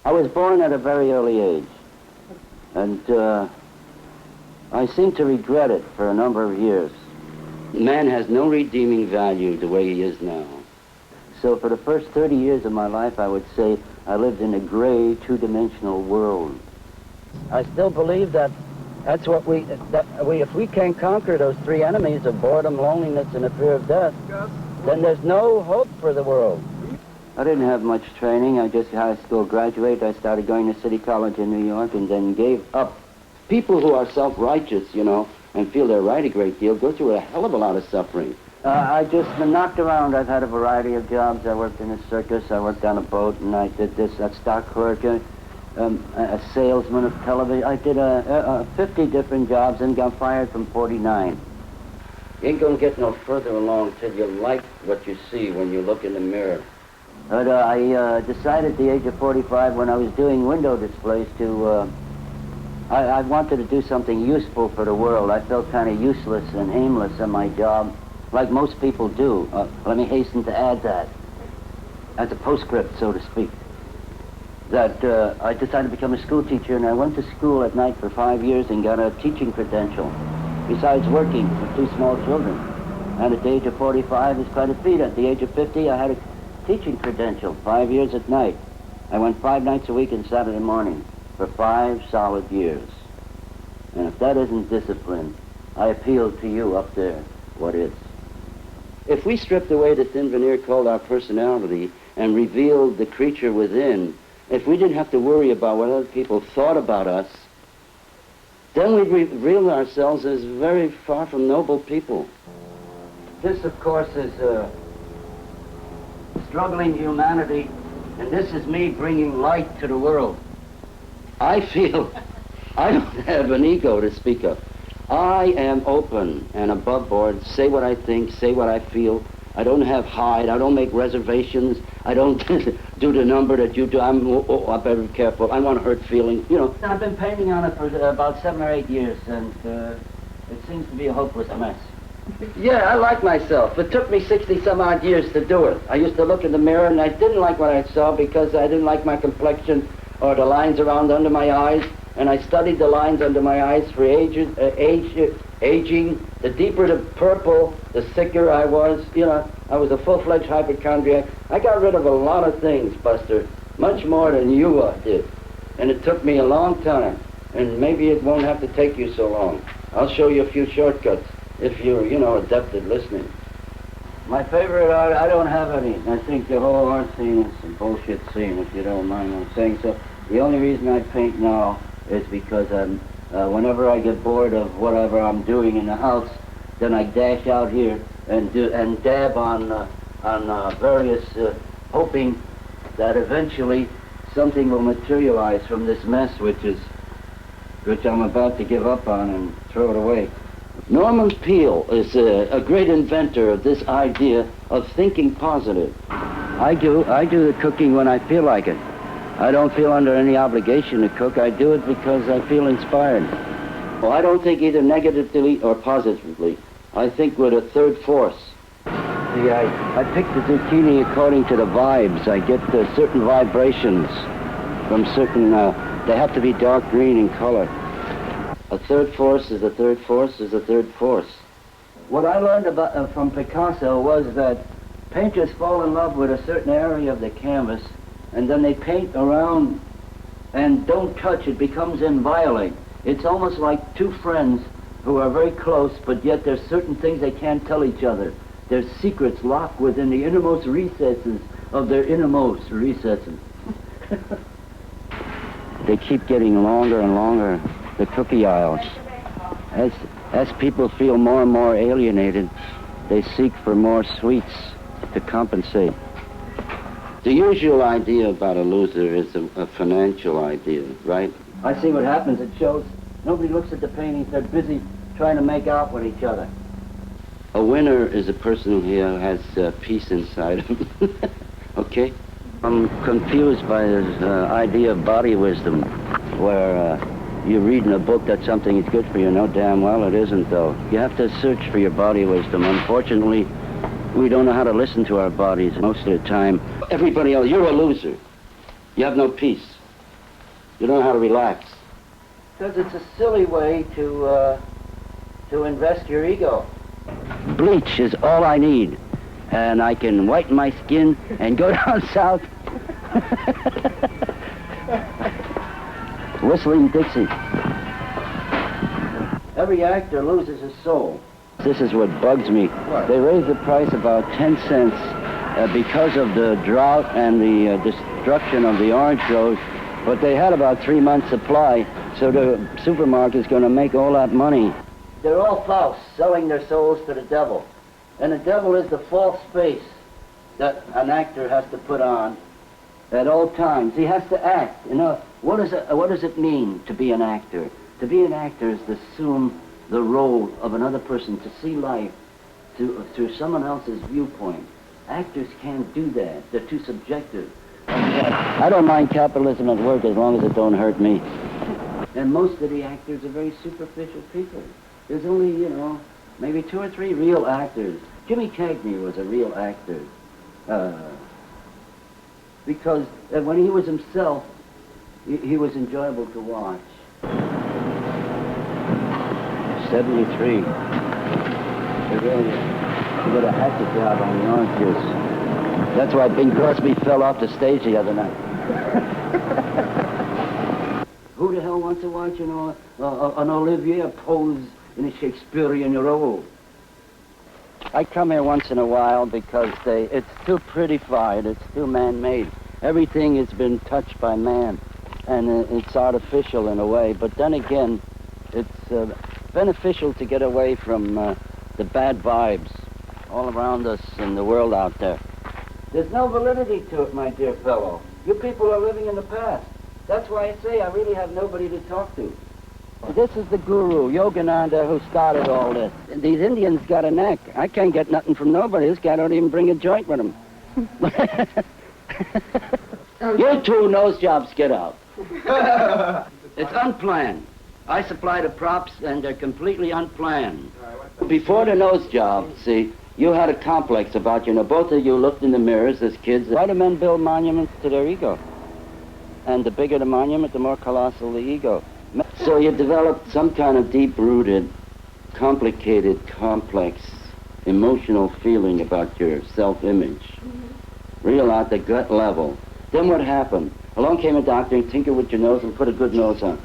I was born at a very early age, and I seem to regret it for a number of years. Man has no redeeming value the way he is now. So for the first 30 years of my life, I would say I lived in a gray, two-dimensional world. I still believe that that's what if we can't conquer those three enemies of boredom, loneliness, and the fear of death, then there's no hope for the world. I didn't have much training. I just high school graduate. I started going to City College in New York and then gave up. People who are self-righteous, you know, and feel they're right a great deal, go through a hell of a lot of suffering. I just been knocked around. I've had a variety of jobs. I worked in a circus. I worked on a boat, and I did this, a stock clerk, a salesman of television. I did 50 different jobs and got fired from 49. You ain't gonna get no further along till you like what you see when you look in the mirror. But I decided at the age of 45, when I was doing window displays, I wanted to do something useful for the world. I felt kind of useless and aimless in my job, like most people do. Let me hasten to add that, as a postscript, so to speak, that I decided to become a school teacher, and I went to school at night for 5 years and got a teaching credential, besides working with 2 small children. And at the age of 45, it's quite a feat. At the age of 50, I had a teaching credential, 5 years at night. I went 5 nights a week and Saturday morning for 5 solid years. And if that isn't discipline, I appeal to you up there, what is? If we stripped away the thin veneer called our personality and revealed the creature within, if we didn't have to worry about what other people thought about us, then we'd reveal ourselves as very far from noble people. This, of course, is struggling humanity, and this is me bringing light to the world. I feel I don't have an ego to speak of. I am open and above board, say what I think, say what I feel. I don't have hide, I don't make reservations, I don't do the number that you do. I better be careful, I want to hurt feelings, you know. I've been painting on it for about 7 or 8 years, and it seems to be a hopeless mess. Yeah, I like myself. It took me 60-some-odd years to do it. I used to look in the mirror, and I didn't like what I saw because I didn't like my complexion or the lines around under my eyes, and I studied the lines under my eyes for aging. The deeper the purple, the sicker I was. You know, I was a full-fledged hypochondriac. I got rid of a lot of things, Buster, much more than you did. And it took me a long time, and maybe it won't have to take you so long. I'll show you a few shortcuts if you're, you know, adept at listening. My favorite art, I don't have any. I think the whole art scene is a bullshit scene, if you don't mind what I'm saying. So the only reason I paint now is because whenever I get bored of whatever I'm doing in the house, then I dash out here and dab on various, hoping that eventually something will materialize from this mess, which I'm about to give up on and throw it away. Norman Peale is a great inventor of this idea of thinking positive. I do the cooking when I feel like it. I don't feel under any obligation to cook. I do it because I feel inspired. Well, I don't think either negatively or positively. I think with a third force. See, I pick the zucchini according to the vibes. I get certain vibrations from certain, they have to be dark green in color. A third force is a third force is a third force. What I learned about from Picasso was that painters fall in love with a certain area of the canvas, and then they paint around and don't touch. It becomes inviolate. It's almost like 2 friends who are very close, but yet there's certain things they can't tell each other. There's secrets locked within the innermost recesses of their innermost recesses. They keep getting longer and longer, the cookie aisles. As people feel more and more alienated, they seek for more sweets to compensate. The usual idea about a loser is a financial idea, right? I see what happens. It shows nobody looks at the paintings. They're busy trying to make out with each other. A winner is a person who has peace inside him. Okay? I'm confused by this idea of body wisdom, where you read in a book that something is good for you. No, damn well it isn't, though. You have to search for your body wisdom. Unfortunately, we don't know how to listen to our bodies most of the time. Everybody else, you're a loser. You have no peace. You don't know how to relax. Because it's a silly way to invest your ego. Bleach is all I need. And I can whiten my skin and go down south. Whistling Dixie. Every actor loses his soul. This is what bugs me. What? They raised the price about 10 cents because of the drought and the destruction of the orange groves, but they had about 3 months' supply, so the supermarket's going to make all that money. They're all Faust, selling their souls to the devil. And the devil is the false face that an actor has to put on at all times. He has to act. You know, what does it mean to be an actor? To be an actor is to assume the role of another person, to see life through someone else's viewpoint. Actors can't do that. They're too subjective. I don't mind capitalism at work as long as it don't hurt me. And most of the actors are very superficial people. There's only, you know, maybe 2 or 3 real actors. Jimmy Cagney was a real actor. Because when he was himself, he was enjoyable to watch. 73. He did a hatchet job on the orange juice. That's why Bing Crosby fell off the stage the other night. Who the hell wants to watch, you know, an Olivier pose in a Shakespearean role? I come here once in a while because it's too prettified, it's too man-made. Everything has been touched by man, and it's artificial in a way. But then again, it's beneficial to get away from the bad vibes all around us in the world out there. There's no validity to it, my dear fellow. You people are living in the past. That's why I say I really have nobody to talk to. This is the guru, Yogananda, who started all this. These Indians got a knack. I can't get nothing from nobody. This guy don't even bring a joint with him. You two nose jobs, get out. It's unplanned. I supply the props, and they're completely unplanned. Before the nose job, see, you had a complex about you. Now, both of you looked in the mirrors as kids. Why do men build monuments to their ego? And the bigger the monument, the more colossal the ego. So you developed some kind of deep-rooted, complicated, complex, emotional feeling about your self-image. Real at the gut level. Then what happened? Along came a doctor and tinkered with your nose and put a good nose on.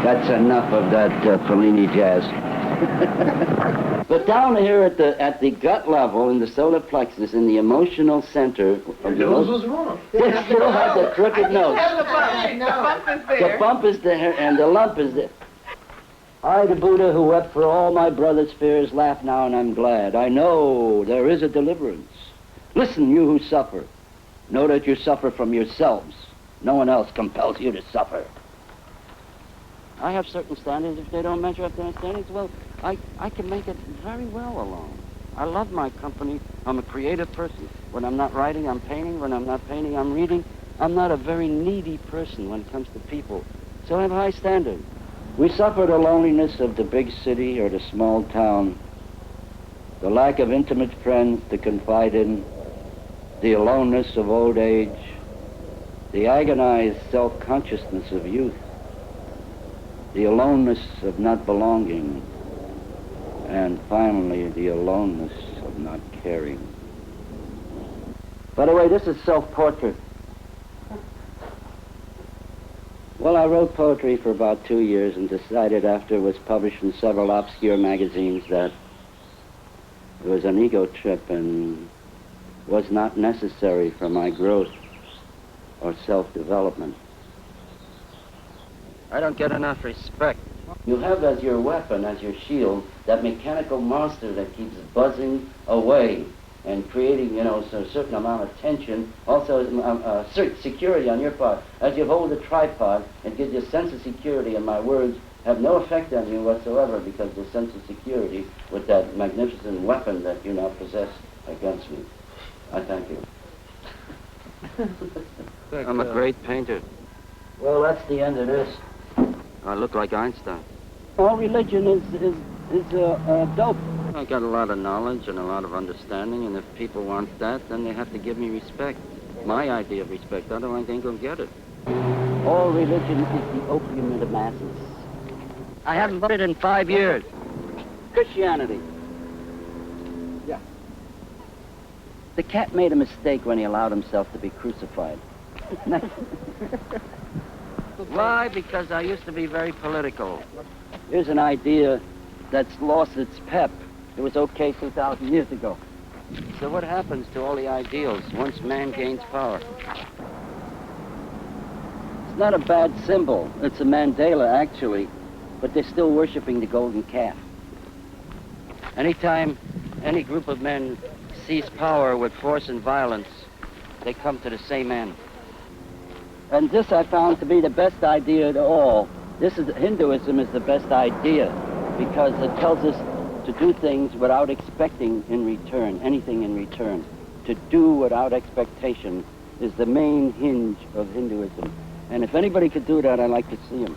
That's enough of that Fellini jazz. But down here at the gut level, in the solar plexus, in the emotional center of the nose was wrong. They still have the crooked nose. The bump is there. The bump is there, and the lump is there. I, the Buddha, who wept for all my brother's fears, laugh now, and I'm glad. I know there is a deliverance. Listen, you who suffer. Know that you suffer from yourselves. No one else compels you to suffer. I have certain standards. If they don't measure up to their standards, well, I can make it very well alone. I love my company. I'm a creative person. When I'm not writing, I'm painting. When I'm not painting, I'm reading. I'm not a very needy person when it comes to people. So I have a high standard. We suffer the loneliness of the big city or the small town, the lack of intimate friends to confide in, the aloneness of old age, the agonized self-consciousness of youth, the aloneness of not belonging, and finally the aloneness of not caring. By the way, this is self-portrait. Well, I wrote poetry for about 2 years and decided after it was published in several obscure magazines that it was an ego trip and was not necessary for my growth or self-development. I don't get enough respect. You have as your weapon, as your shield, that mechanical monster that keeps buzzing away and creating, you know, a certain amount of tension, also security on your part. As you hold the tripod, it gives you a sense of security, and my words have no effect on you whatsoever because the sense of security with that magnificent weapon that you now possess against me. I thank you. I'm a great painter. Well, that's the end of this. I look like Einstein. All religion is dope. I got a lot of knowledge and a lot of understanding, and if people want that, then they have to give me respect. my idea of respect, otherwise they ain't gonna get it. All religion is the opium of the masses. I haven't voted in 5 years. Christianity. Yeah. The cat made a mistake when he allowed himself to be crucified. Why? Because I used to be very political. Here's an idea that's lost its pep. It was okay 2,000 years ago. So what happens to all the ideals once man gains power? It's not a bad symbol. It's a mandala, actually, but they're still worshiping the golden calf. Anytime any group of men seize power with force and violence, they come to the same end. And this I found to be the best idea of all. Hinduism is the best idea because it tells us to do things without expecting in return, anything in return. To do without expectation is the main hinge of Hinduism. And if anybody could do that, I'd like to see him.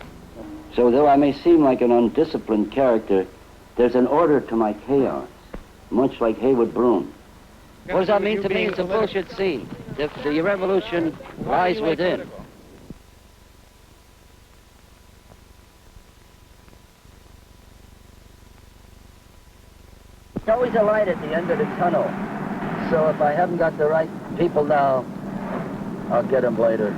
So though I may seem like an undisciplined character, there's an order to my chaos, much like Haywood Broom. What does that mean to me? It's a bullshit scene. The revolution lies within. There's always a light at the end of the tunnel. So if I haven't got the right people now, I'll get them later.